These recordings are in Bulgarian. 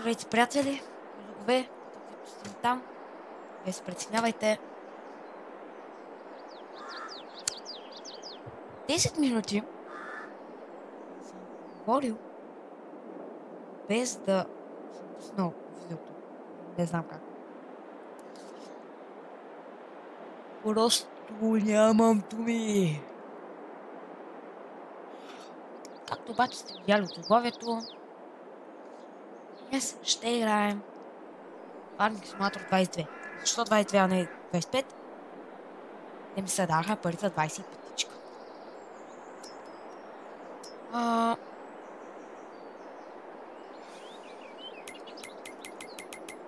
Здравейте, приятели, врагове, които сте там. Вие се преценявайте. 10 минути съм говорил без да съм пуснал видеото. Не знам как. Просто нямам думи. Както обаче сте видяли от заглавието, днес ще играем Farming Simulator 22. Защо 22, а не 25? Те ми се даха парите 25.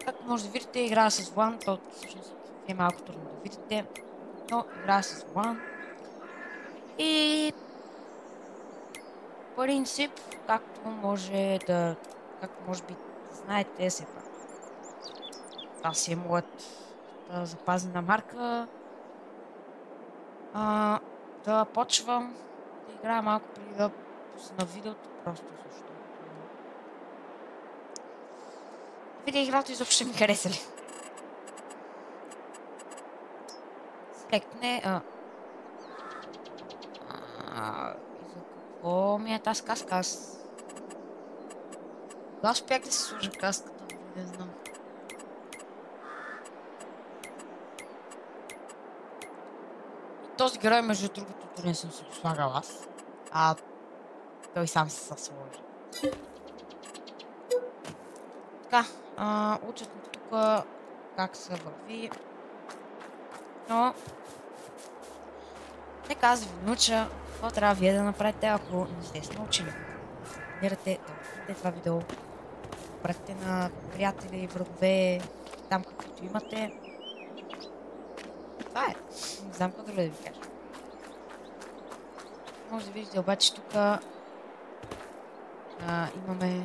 Както може да видите, играя с Ван, то всъщност е малко трудно да видите, но играя с Ван. И принцип, както може би знаете, все пак. Това си е моят запазена марка. Да почвам да играя малко преди да пусна видеото, просто защото видя играта изобщо ще ми хареса ли. Слекне. За какво ми е тази каска? Кога успях да си сложа каската? Не знам. И този герой, между другото, дори не съм си го слагал аз. Той сам се сложи. Така, учат ми тук как се върви. Но нека аз ви науча какво трябва вие да направите, ако не сте се научили. Абонирате, да оцените това видео, пратите на приятели, врагове, там каквито имате. Това е. Не знам какво друго да ви кажа. Може да видите обаче тук имаме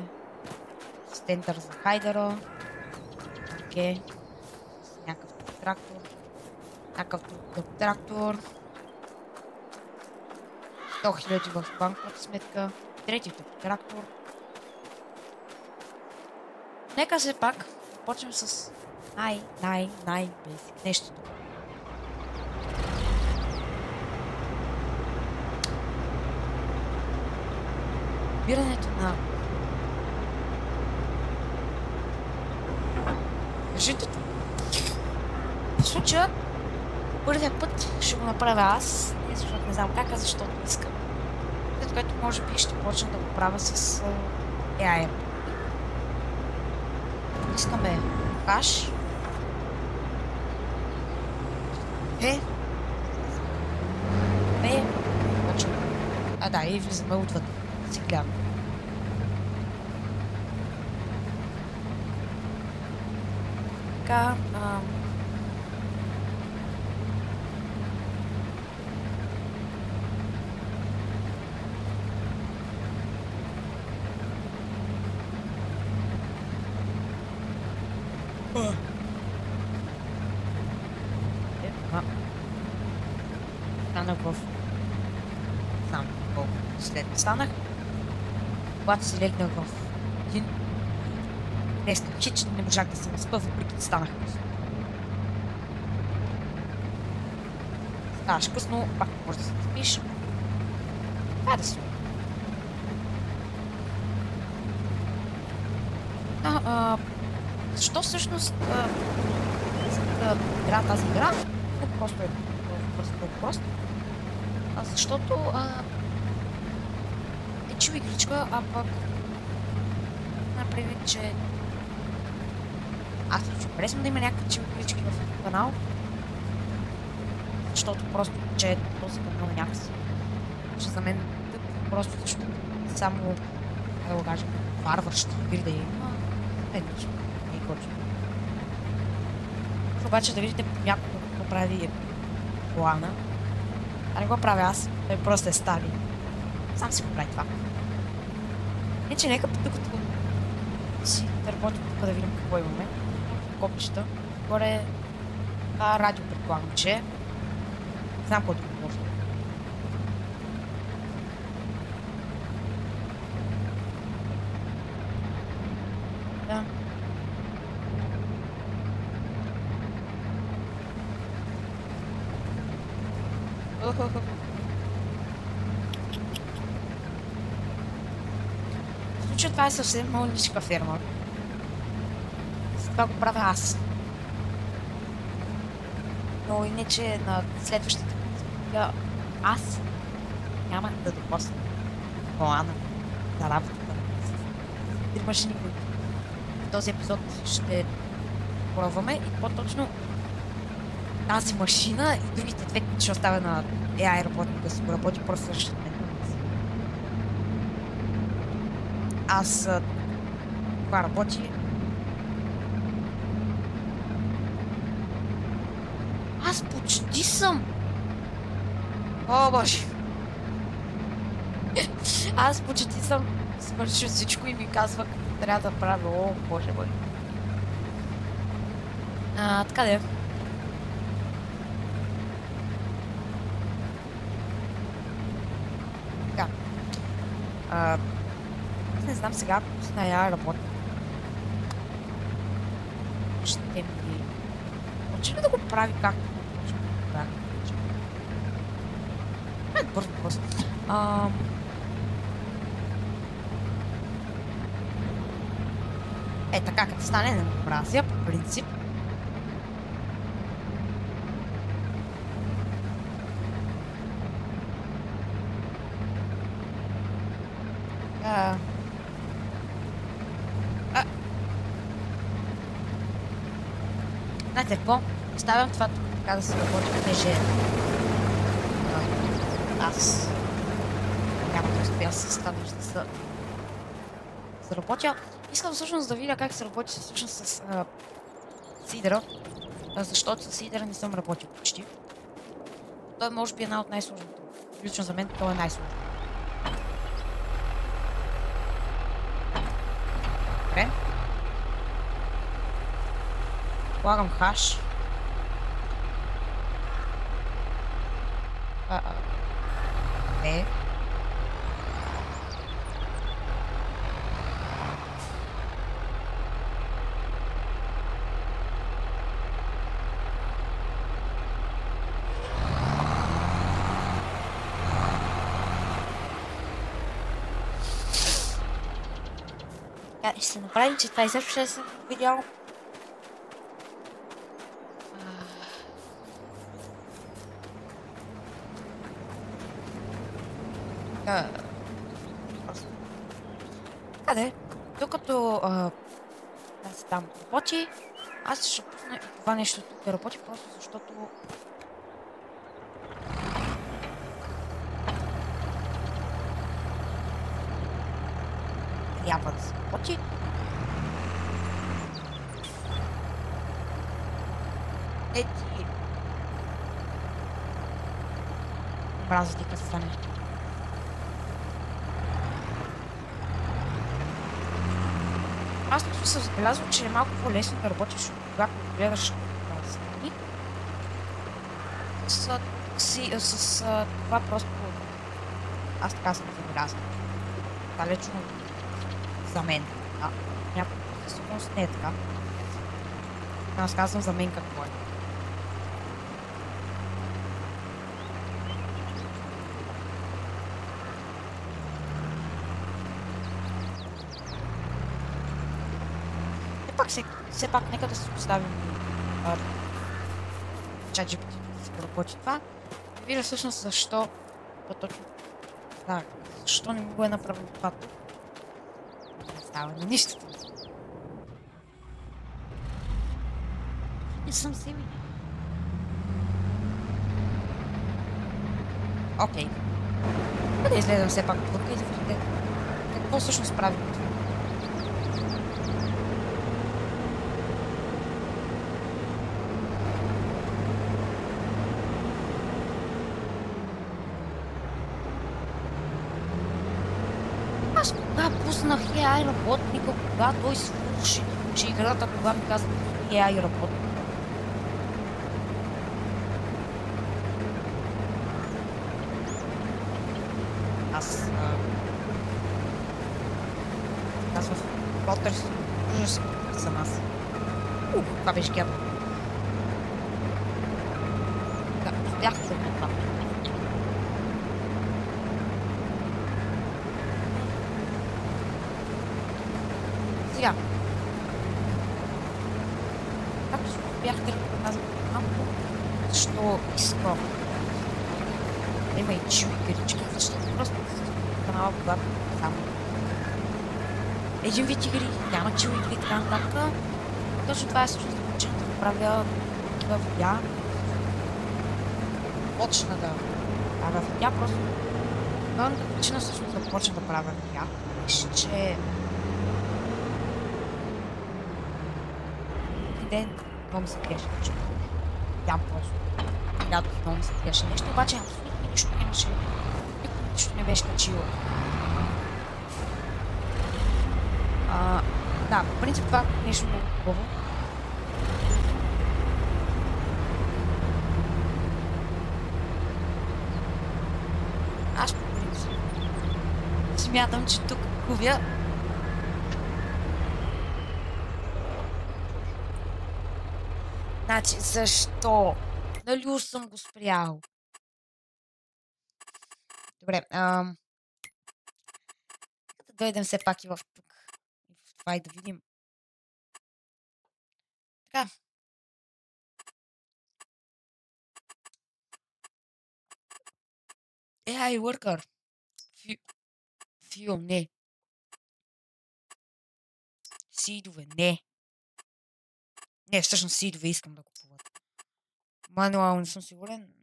стендър за хайдера. Окей. С някакъв трактор. Някакъв друг трактор. 100 000 в банковата сметка. Трети тук трактор. Нека все пак почнем с най-бейсик нещото. Бирането на житото. В случая първия път ще го направя аз, защото не знам как, а защото искам. След което може би ще почна да го правя с AI. Искаме каш. Почваме. Да, и влизаме отвън. Си гледам. Така, станах в... Знам колко след станах. Когато си легнах в един... Днеска хич, не можах да се наспа, въпреки да станах късно. Ставаш късно, пак може да се наспиш. Това да си. Защо всъщност да игра тази игра? Не просто е просто. Защото е чил игричка, а пък например, че аз лично харесвам да има някакви чил игрички в този канал, защото просто, че този канал е някакси, че за мен тъп, просто защото само, да го кажем, варварщи игри да има, лично, не е точно. Обаче да видите някога какво прави плана. Не го правя аз, той просто е стари. Сам си го прави това. Не, че нека докато си да работим тук да видим какво имаме. Копчета. Горе радио предполагам, че не знам какво друго може. Да. В случая това е съвсем мълничка ферма. Това го правя аз. Но иначе на следващите аз няма да допусна плана за работата с три машини, които в този епизод ще пробваме и по-точно тази машина и другите две, които ще оставя на AI работник да си го работи просто същата мен. Аз това работи. Аз почти съм. О, боже. Аз почти съм свършил всичко и ми казва какво трябва да правя. О, боже мой. Така де. Така. Не знам сега, ако на я работя. Ще ми... Може ли да го прави както? Бързо просто. Така, като стане на образия, по принцип. Знаете какво? Оставям това тук така да се работи, понеже аз няма да успя с това нещо да се работя. Искам всъщност да видя как се работи всъщност с сидера, защото с сидера не съм работил почти. Той може би е една от най-сложните. Лично за мен той е най-сложен. Добре. Слагам хаш. Не. Ще се направим, че това изобщо ще съм видял. Къде? Докато аз там работи, аз ще пусна и това нещо тук да работи, просто защото трябва да се работи. Ети. Мразя ти като стане. Аз лично съм забелязал, че е малко по-лесно да работиш, когато гледаш страни. С това просто... Аз така съм забелязал. Далечно за мен. Някой сигурност не е така. Аз казвам за мен какво е. Все пак нека да се поставим ChatGPT да се работи това. Да видя всъщност защо по-точно. Да, защо не го е направил това тук. Не става на нищо. Не съм сигурен. Окей. Да изгледам все пак тук и да видите какво всъщност правим. Аз кога пуснах AI работника, кога той свърши, че играта кога ми каза AI работник. Аз казвам Потърс, ужас съм аз. Това беше герб. Да, бях за мен това. Сега. Както бях казал малко, защо искам да има и чил игрички, защото просто канала, когато само един вид игри, няма чил игри и така нататък. Точно това е всъщност причина да правя такива видеа. Почна да правя видеа, просто главната причина всъщност да почна да правя видеа беше, че ден много ми се гледаше, че ям просто. Лято много ми се гледаше нещо, обаче абсолютно нищо нямаше. Никой нищо не беше качило. Да, по принцип това е нещо много хубаво. Аз по принцип смятам, че тук губя. Значи, защо? Дали уж съм го спрял? Добре, да дойдем все пак и в тук. И в това и да видим. Така. AI worker. Фил, не. Сидове, не. Не, всъщност сидове искам да купуват. Мануал не съм сигурен.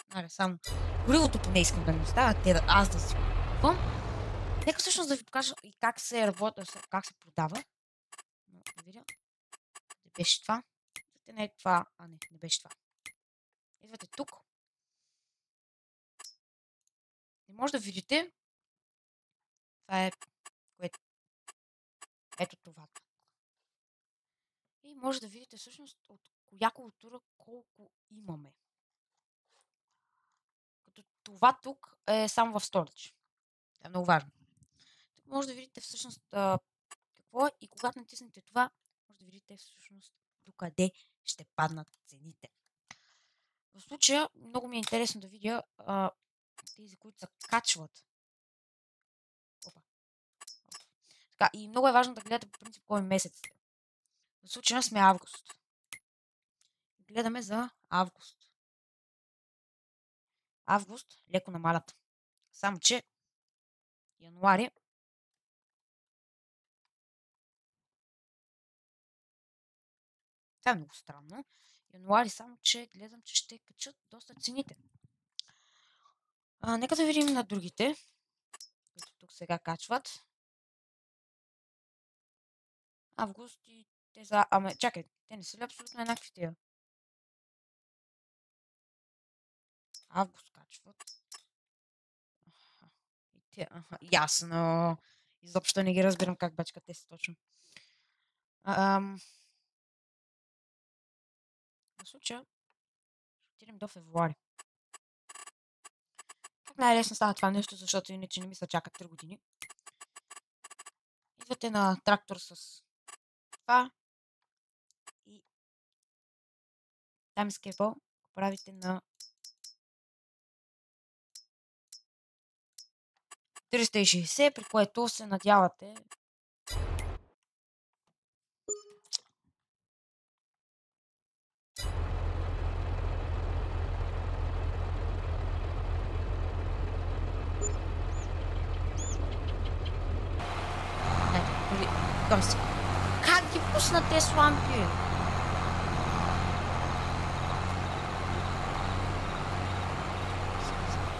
Аре, само горивото поне искам да ми оставят, те да аз да си купувам. Нека всъщност да ви покажа и как се работи, как се продава. Но да видя. Не беше това. Не е това. Не беше това. Идвате тук. Не може да видите. Това е което. Ето това. И може да видите всъщност от коя култура колко имаме. Като това тук е само в Storage. Това е много важно. Тук може да видите всъщност какво е и когато натиснете това, може да видите всъщност докъде ще паднат цените. В случая много ми е интересно да видя тези, които се качват. Опа. Така, и много е важно да гледате по принцип кой месец. В случая сме август. Гледаме за август. Август леко намалят. Само че януари това е много странно. Януари само че гледам, че ще качат доста цените. Нека да видим на другите, които тук сега качват. Август и те са... чакай, те не са ли абсолютно еднакви тия? Август качват. И те, ясно. Изобщо не ги разбирам как бачкат те са точно. В случая ще отидем до февруари. Как най-лесно става това нещо, защото иначе не ми се чакат 3 години. Идвате на трактор с това и таймскейпъл правите на 360, при което се надявате как ги пусна те слампи?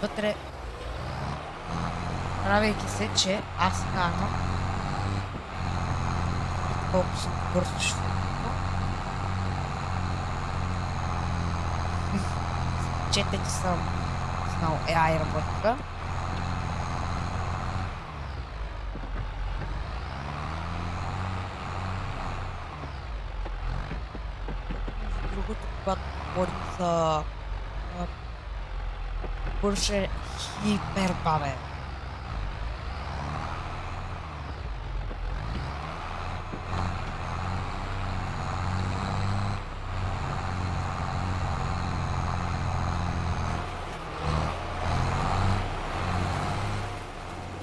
Вътре, правейки се, че аз карам колко съм бързо ще четете съм знал AI работика. Другото, когато говорим за бърз е хипер бавен.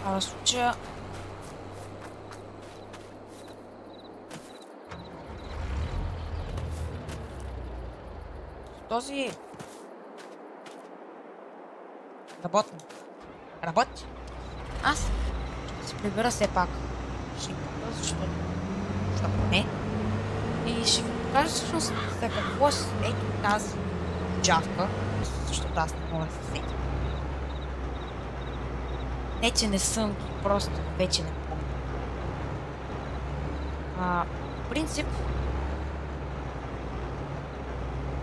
В случая този... Работи. Аз ще се прибера все пак. Ще им покажа, защото не. И ще ви покажа всъщност за какво ето тази джавка, защото аз не мога да се сетя. Не, че не съм, просто вече не помня. В принцип,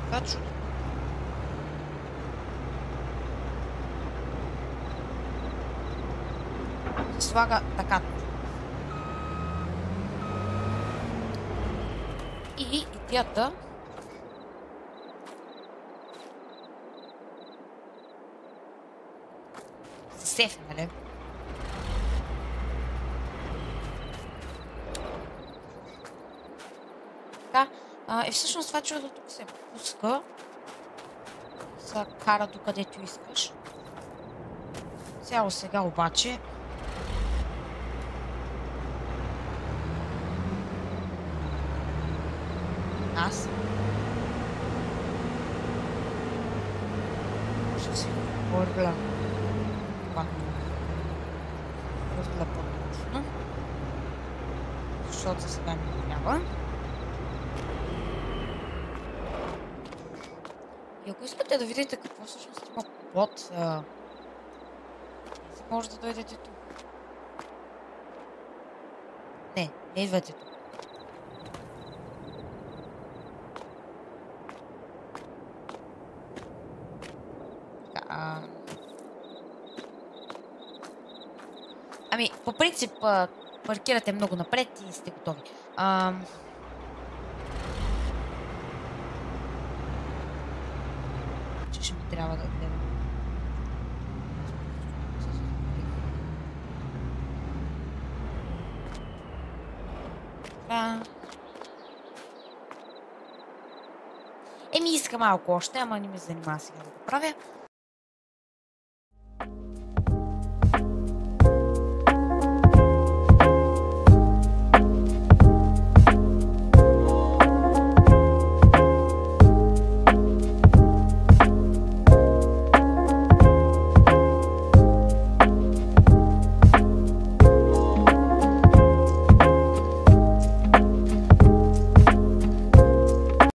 това чудо се слага така. И идеята се сеф, нали? Така, и всъщност това чудо тук се пуска, се кара докъдето искаш. Цяло сега обаче аз ще си въргля това. Въргля по-точно, защото сега ми трябва. И ако искате да видите какво всъщност има под, може да дойдете тук. Не идвайте тук. Ами, по принцип, паркирате много напред и сте готови. Че ще ми трябва да гледам. Еми, иска малко още, ама не ми занимава сега да го правя.